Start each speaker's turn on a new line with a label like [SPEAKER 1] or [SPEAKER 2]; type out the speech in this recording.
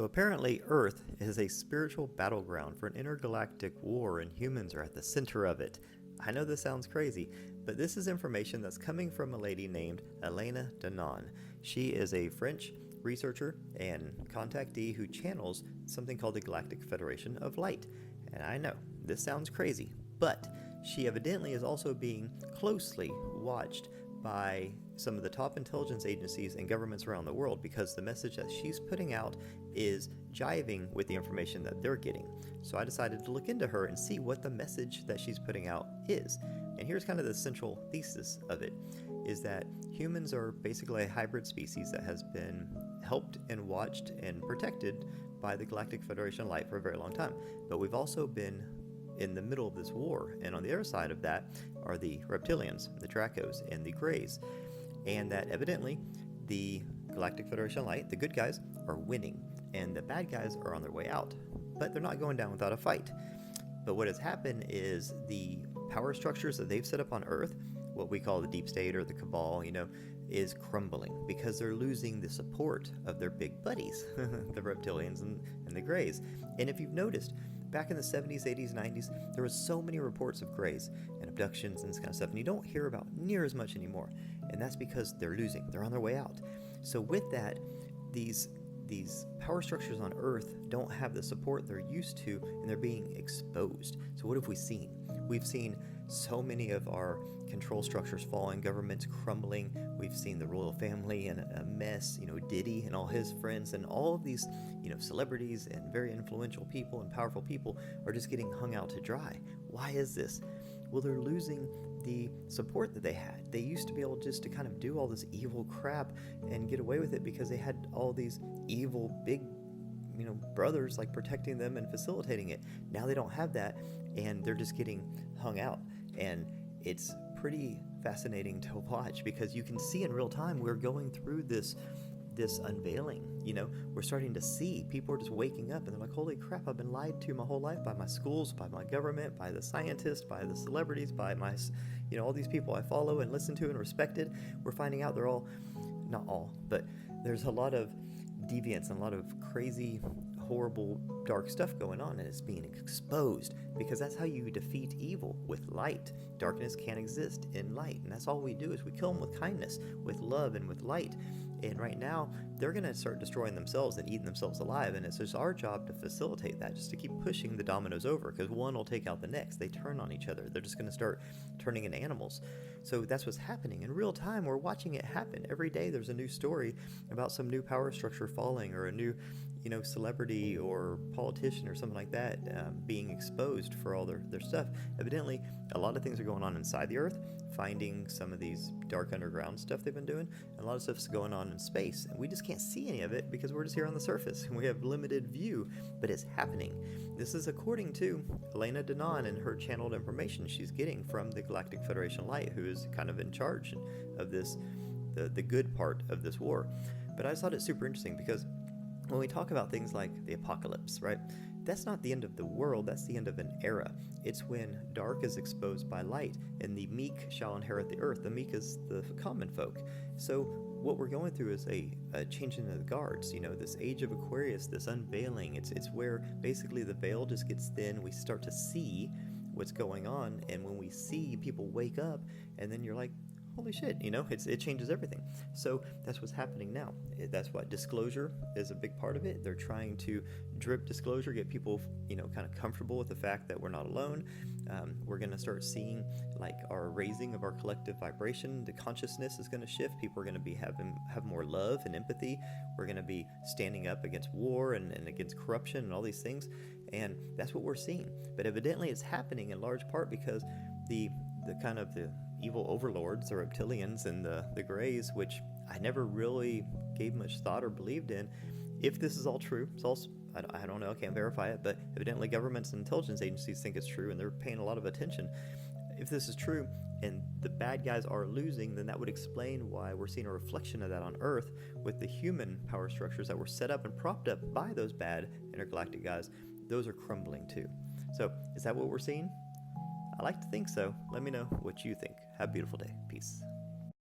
[SPEAKER 1] So apparently, Earth is a spiritual battleground for an intergalactic war, and humans are at the center of it. I know this sounds crazy, but this is information that's coming from a lady named Elena Danon. She is a French researcher and contactee who channels something called the Galactic Federation of Light. And I know, this sounds crazy, but she evidently is also being closely watched by some of the top intelligence agencies and governments around the world, because the message that she's putting out is jiving with the information that they're getting. So I decided to look into her and see what the message that she's putting out is. And here's kind of the central thesis of it, is that humans are basically a hybrid species that has been helped and watched and protected by the Galactic Federation of Light for a very long time. But we've also been in the middle of this war, and on the other side of that are the reptilians, the Dracos, and the Greys. And that evidently the Galactic Federation of Light, the good guys, are winning, and the bad guys are on their way out. But they're not going down without a fight. But what has happened is the power structures that they've set up on Earth, what we call the deep state or the cabal, is crumbling because they're losing the support of their big buddies, the reptilians and the Greys. And if you've noticed, back in the 70s, 80s, 90s, there was so many reports of Greys and abductions and this kind of stuff, and you don't hear about near as much anymore. And that's because they're losing. They're on their way out. So with that, these power structures on Earth don't have the support they're used to, and they're being exposed. So what have we seen? We've seen so many of our control structures falling, governments crumbling. We've seen the royal family in a mess, Diddy and all his friends, and all of these, celebrities and very influential people and powerful people are just getting hung out to dry. Why is this? Well, they're losing the support that they had. They used to be able just to kind of do all this evil crap and get away with it because they had all these evil big brothers like protecting them and facilitating it. Now they don't have that, and they're just getting hung out. And it's pretty fascinating to watch because you can see in real time we're going through this unveiling. We're starting to see people are just waking up and they're like, holy crap, I've been lied to my whole life by my schools, by my government, by the scientists, by the celebrities, by my all these people I follow and listen to and respected. We're finding out they're all, not all, but there's a lot of deviance and a lot of crazy, horrible, dark stuff going on, and it's being exposed because that's how you defeat evil, with light. Darkness can't exist in light, and that's all we do is we kill them with kindness, with love, and with light. And right now they're going to start destroying themselves and eating themselves alive, and it's just our job to facilitate that, just to keep pushing the dominoes over, because one will take out the next. They turn on each other. They're just going to start turning into animals. So that's what's happening in real time. We're watching it happen every day. There's a new story about some new power structure falling, or a new celebrity or politician or something like that being exposed for all their stuff. Evidently, a lot of things are going on inside the Earth, finding some of these dark underground stuff they've been doing, and a lot of stuff's going on in space, and we just can't see any of it because we're just here on the surface, and we have limited view, but it's happening. This is according to Elena Danon and her channeled information she's getting from the Galactic Federation of Light, who is kind of in charge of this, the good part of this war. But I just thought it super interesting because when we talk about things like the apocalypse, right? That's not the end of the world, that's the end of an era. It's when dark is exposed by light, and the meek shall inherit the earth. The meek is the common folk. So what we're going through is a changing of the guards, this age of Aquarius, this unveiling. It's where basically the veil just gets thin, we start to see what's going on, and when we see, people wake up, and then you're like, holy shit, it changes everything. So that's what's happening now. That's what disclosure is a big part of it. They're trying to drip disclosure, get people, kind of comfortable with the fact that we're not alone. We're going to start seeing like our raising of our collective vibration. The consciousness is going to shift. People are going to be have more love and empathy. We're going to be standing up against war and against corruption and all these things. And that's what we're seeing. But evidently it's happening in large part because the kind of the evil overlords, the reptilians and the Greys, which I never really gave much thought or believed in. If this is all true, it's all, I don't know, I can't verify it, but evidently governments and intelligence agencies think it's true, and they're paying a lot of attention. If this is true and the bad guys are losing, then that would explain why we're seeing a reflection of that on Earth with the human power structures that were set up and propped up by those bad intergalactic guys. Those are crumbling too. So is that what we're seeing? I like to think so. Let me know what you think. Have a beautiful day. Peace.